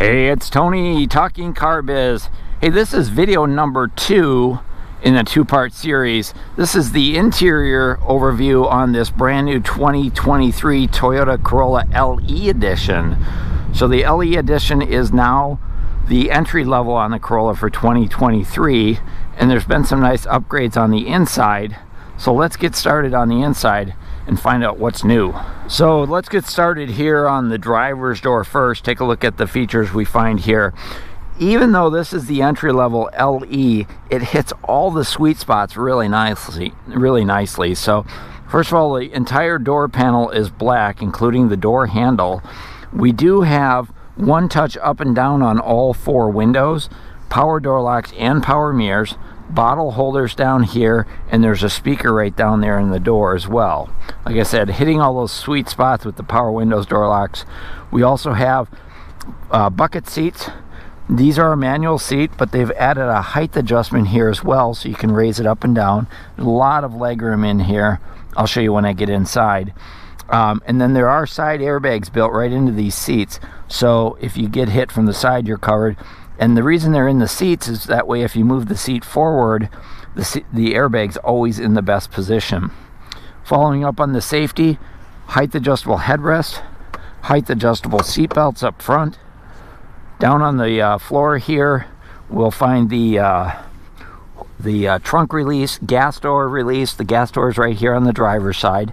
Hey, it's Tony talking car biz. Hey, this is video number 2 in a 2-part series. This is the interior overview on this brand new 2023 Toyota Corolla LE edition. So the LE edition is now the entry level on the Corolla for 2023, and there's been some nice upgrades on the inside. So let's get started on the inside and find out what's new. So let's get started here on the driver's door first. Take a look at the features we find here. Even though this is the entry-level LE, it hits all the sweet spots really nicely. So first of all, the entire door panel is black, including the door handle. We do have one touch up and down on all 4 windows, power door locks and power mirrors, bottle holders down here, and there's a speaker right down there in the door as well. Like I said, hitting all those sweet spots with the power windows, door locks. We also have bucket seats. These are a manual seat, but they've added a height adjustment here as well, so you can raise it up and down. There's a lot of legroom in here. I'll show you when I get inside. And then there are side airbags built right into these seats, so if you get hit from the side, you're covered. And the reason they're in the seats is that way if you move the seat forward, the airbag's always in the best position. Following up on the safety, height adjustable headrest, height adjustable seat belts up front. Down on the floor here, we'll find the trunk release, gas door release. The gas door is right here on the driver's side.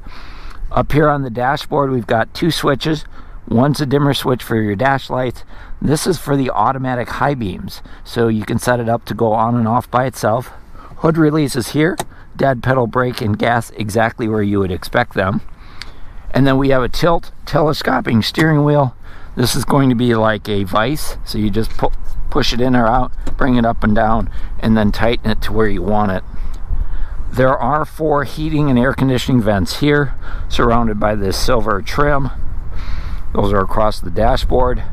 Up here on the dashboard, we've got 2 switches. One's a dimmer switch for your dash lights. This is for the automatic high beams, so you can set it up to go on and off by itself. Hood release is here. Dead pedal brake and gas exactly where you would expect them. And then we have a telescoping steering wheel. This is going to be like a vise, so you just push it in or out, bring it up and down, and then tighten it to where you want it. There are 4 heating and air conditioning vents here, surrounded by this silver trim. Those are across the dashboard.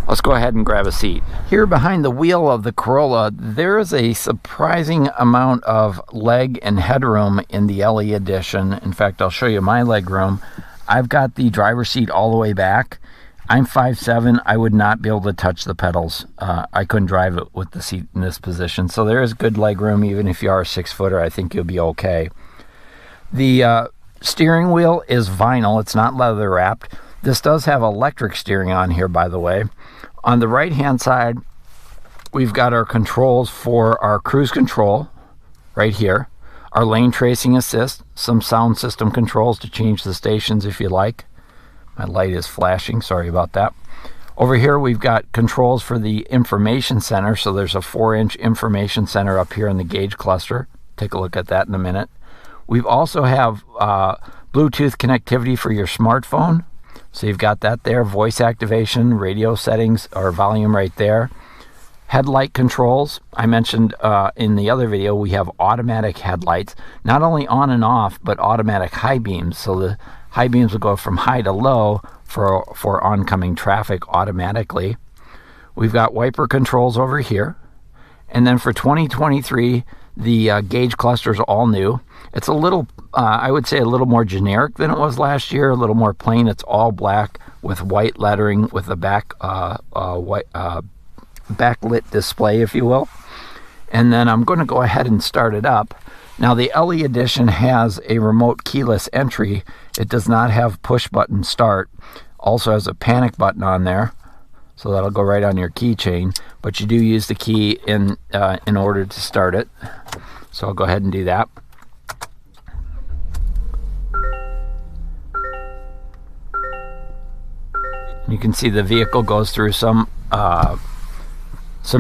Let's go ahead and grab a seat. Here behind the wheel of the Corolla, there is a surprising amount of leg and headroom in the LE edition. In fact, I'll show you my leg room. I've got the driver's seat all the way back. I'm 5'7". I would not be able to touch the pedals. I couldn't drive it with the seat in this position. So there is good leg room. Even if you are a 6-footer, I think you'll be okay. The steering wheel is vinyl. It's not leather wrapped. This does have electric steering on here, by the way. On the right-hand side, we've got our controls for our cruise control right here. Our lane tracing assist, some sound system controls to change the stations if you like. My light is flashing, sorry about that. Over here, we've got controls for the information center. So there's a 4-inch information center up here in the gauge cluster. Take a look at that in a minute. We also have Bluetooth connectivity for your smartphone. So you've got that there, voice activation, radio settings, or volume right there. Headlight controls. I mentioned in the other video, we have automatic headlights, not only on and off, but automatic high beams. So the high beams will go from high to low for oncoming traffic automatically. We've got wiper controls over here. And then for 2023, the gauge cluster is all new. It's a little, I would say a little more generic than it was last year, a little more plain. It's all black with white lettering with a backlit display, if you will. And then I'm going to go ahead and start it up. Now the LE edition has a remote keyless entry. It does not have push button start. Also has a panic button on there, so that'll go right on your keychain, but you do use the key in order to start it. So I'll go ahead and do that. You can see the vehicle goes through some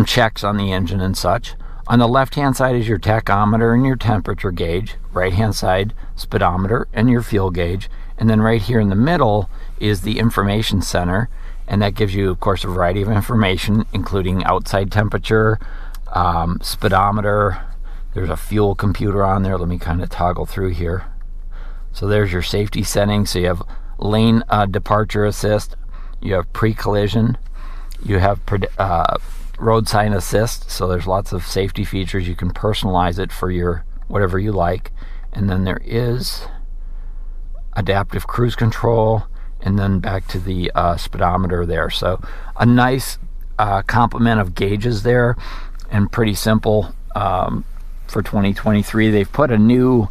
checks on the engine and such. On the left-hand side is your tachometer and your temperature gauge. Right-hand side, speedometer and your fuel gauge. And then right here in the middle is the information center. And that gives you, of course, a variety of information, including outside temperature, speedometer. There's a fuel computer on there. Let me kind of toggle through here. So there's your safety settings. So you have lane departure assist. You have pre-collision. You have road sign assist. So there's lots of safety features. You can personalize it for your whatever you like. And then there is adaptive cruise control, and then back to the speedometer there. So a nice complement of gauges there, and pretty simple for 2023. They've put a new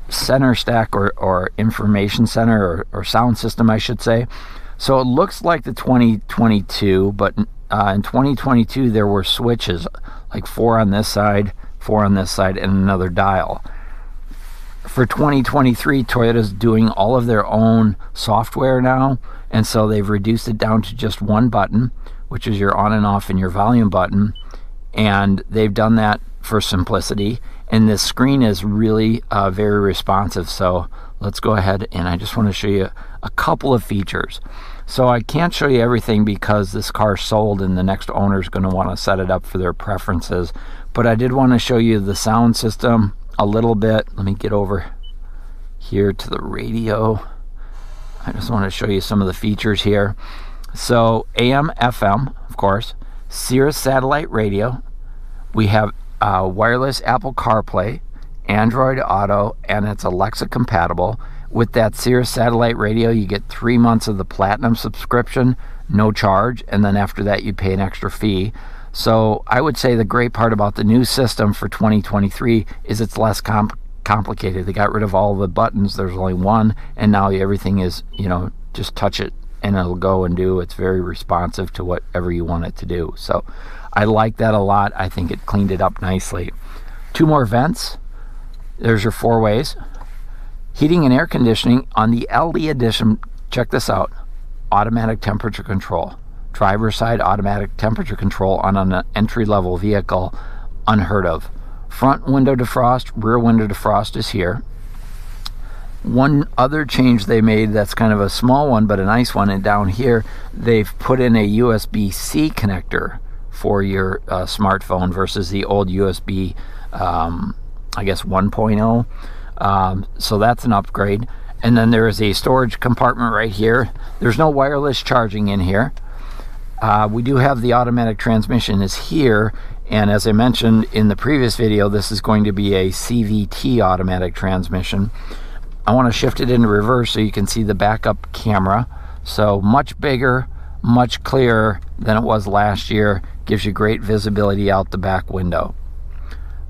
center stack or information center or sound system, I should say. So it looks like the 2022, but in 2022 there were switches, like 4 on this side, 4 on this side, and another dial. For 2023, Toyota's doing all of their own software now, and so they've reduced it down to just one button, which is your on and off and your volume button, and they've done that for simplicity. And this screen is really very responsive. So let's go ahead, and I just want to show you a couple of features. So I can't show you everything because this car sold and the next owner is going to want to set it up for their preferences, but I did want to show you the sound system a little bit. Let me get over here to the radio. I just want to show you some of the features here. So AM, FM, of course, Sirius satellite radio. We have wireless Apple CarPlay, Android Auto, and it's Alexa compatible. With that Sirius satellite radio, you get 3 months of the Platinum subscription, no charge, and then after that you pay an extra fee. So I would say the great part about the new system for 2023 is it's less complicated. They got rid of all the buttons. There's only one, and now everything is, just touch it and it'll go and do. It's very responsive to whatever you want it to do. So I like that a lot. I think it cleaned it up nicely. 2 more vents. There's your 4 ways. Heating and air conditioning on the LE edition. Check this out. Automatic temperature control. Driver's side automatic temperature control on an entry-level vehicle. Unheard of. Front window defrost, rear window defrost is here. One other change they made that's kind of a small one but a nice one, and down here they've put in a USB-C connector for your smartphone versus the old USB, I guess 1.0. So that's an upgrade. And then there is a storage compartment right here. There's no wireless charging in here. We do have the automatic transmission is here, and as I mentioned in the previous video, this is going to be a CVT automatic transmission. I want to shift it into reverse so you can see the backup camera. So much bigger, much clearer than it was last year. Gives you great visibility out the back window.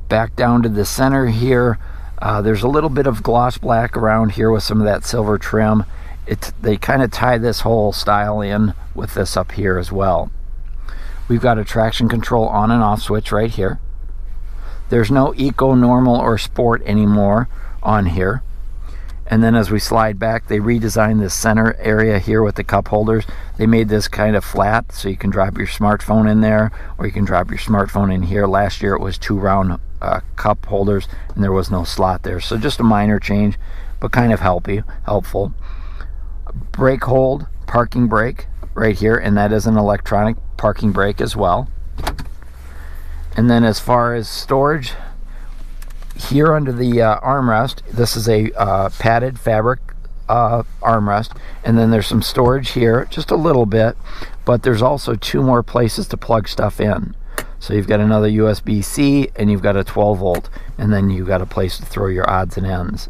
Back down to the center here, there's a little bit of gloss black around here with some of that silver trim. They kind of tie this whole style in with this up here as well. We've got a traction control on and off switch right here. There's no Eco, Normal, or Sport anymore on here. And then as we slide back, they redesigned this center area here with the cup holders. They made this kind of flat so you can drop your smartphone in there, or you can drop your smartphone in here. Last year it was 2 round cup holders and there was no slot there. So just a minor change, but kind of helpful. Brake hold, parking brake right here, and that is an electronic parking brake as well. And then as far as storage, here under the armrest, this is a padded fabric armrest, and then there's some storage here, just a little bit, but there's also 2 more places to plug stuff in. So you've got another USB-C and you've got a 12 volt, and then you've got a place to throw your odds and ends.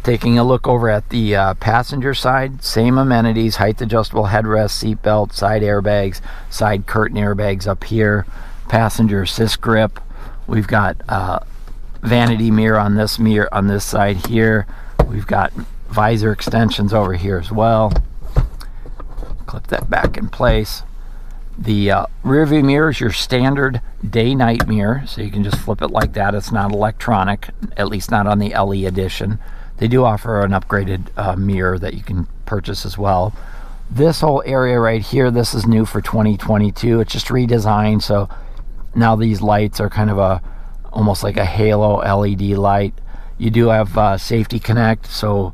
Taking a look over at the passenger side, same amenities, height adjustable headrest, seat belt, side airbags, side curtain airbags up here, passenger assist grip. We've got vanity mirror on this side here. We've got visor extensions over here as well. Clip that back in place. The rear view mirror is your standard day-night mirror, so you can just flip it like that. It's not electronic, at least not on the LE edition. They do offer an upgraded mirror that you can purchase as well. This whole area right here, this is new for 2022. It's just redesigned, so now these lights are kind of almost like a halo LED light. You do have Safety Connect, so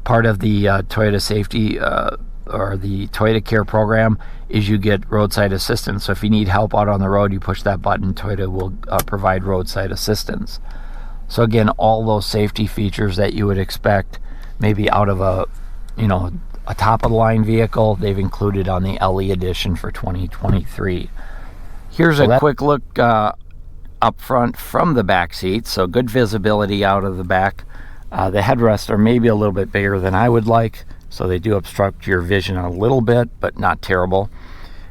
part of the Toyota Safety or the Toyota Care program is you get roadside assistance. So if you need help out on the road, you push that button, Toyota will provide roadside assistance. So again, all those safety features that you would expect maybe out of a top of the line vehicle, they've included on the LE edition for 2023. Here's a quick look up front from the back seat. So good visibility out of the back. The headrests are maybe a little bit bigger than I would like. so they do obstruct your vision a little bit, but not terrible.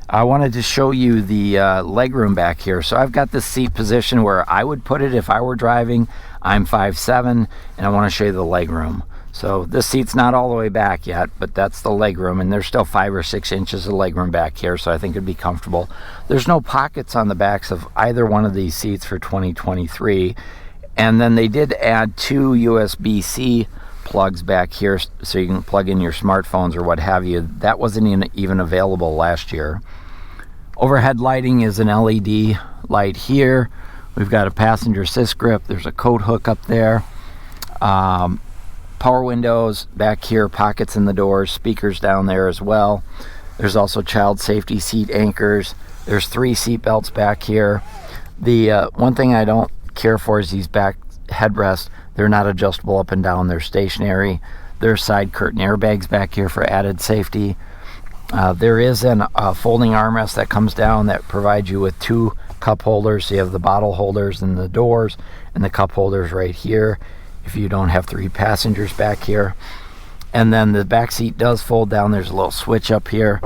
I wanted to show you the legroom back here. So I've got this seat position where I would put it if I were driving. I'm 5'7", and I want to show you the legroom. So this seat's not all the way back yet, but that's the legroom, and there's still 5 or 6 inches of legroom back here, so I think it'd be comfortable. There's no pockets on the backs of either one of these seats for 2023, and then they did add 2 USB-C plugs back here so you can plug in your smartphones or what have you. That wasn't even available last year. Overhead lighting is an LED light here. We've got a passenger assist grip. There's a coat hook up there. Power windows back here, pockets in the doors, speakers down there as well. There's also child safety seat anchors. There's 3 seat belts back here. The one thing I don't care for is these back headrests. They're not adjustable up and down. They're stationary. There's side curtain airbags back here for added safety. There is a folding armrest that comes down that provides you with 2 cup holders. So you have the bottle holders in the doors and the cup holders right here if you don't have 3 passengers back here. And then the back seat does fold down. There's a little switch up here,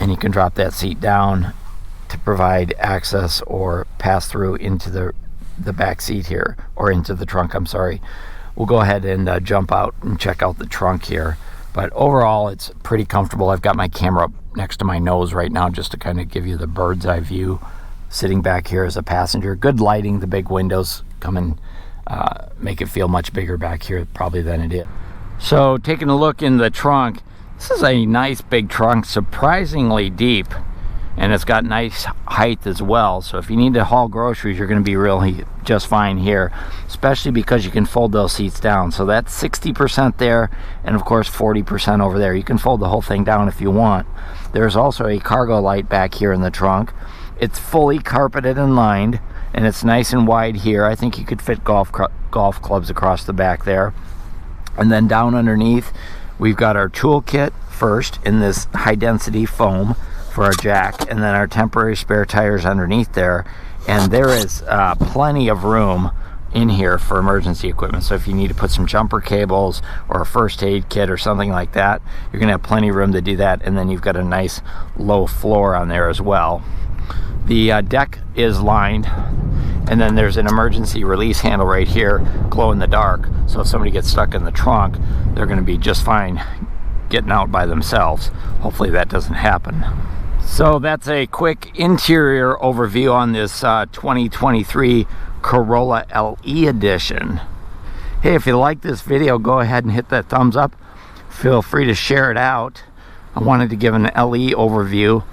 and you can drop that seat down to provide access or pass through into the back seat here, or into the trunk, I'm sorry. We'll go ahead and jump out and check out the trunk here. But overall, it's pretty comfortable. I've got my camera up next to my nose right now just to kind of give you the bird's eye view sitting back here as a passenger. Good lighting. The big windows come and make it feel much bigger back here probably than it is. So taking a look in the trunk, this is a nice big trunk, surprisingly deep, and it's got nice height as well. So if you need to haul groceries, you're going to be really just fine here, especially because you can fold those seats down. So that's 60% there, and of course 40% over there. You can fold the whole thing down if you want. There's also a cargo light back here in the trunk. It's fully carpeted and lined, and it's nice and wide here. I think you could fit golf clubs across the back there. And then down underneath, we've got our toolkit first in this high density foam for our jack, and then our temporary spare tires underneath there. And there is plenty of room in here for emergency equipment. So if you need to put some jumper cables or a first aid kit or something like that, you're gonna have plenty of room to do that. And then you've got a nice low floor on there as well. The deck is lined, and then there's an emergency release handle right here, glow in the dark. So if somebody gets stuck in the trunk, they're gonna be just fine getting out by themselves. Hopefully that doesn't happen. So that's a quick interior overview on this 2023 Corolla LE edition. Hey, if you like this video, go ahead and hit that thumbs up. Feel free to share it out. I wanted to give an LE overview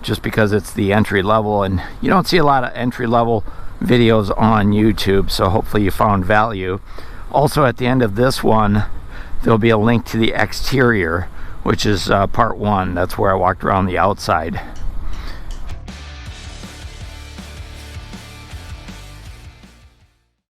just because it's the entry level, and you don't see a lot of entry level videos on YouTube, so hopefully you found value. Also, at the end of this one, there'll be a link to the exterior, which is part 1. That's where I walked around the outside.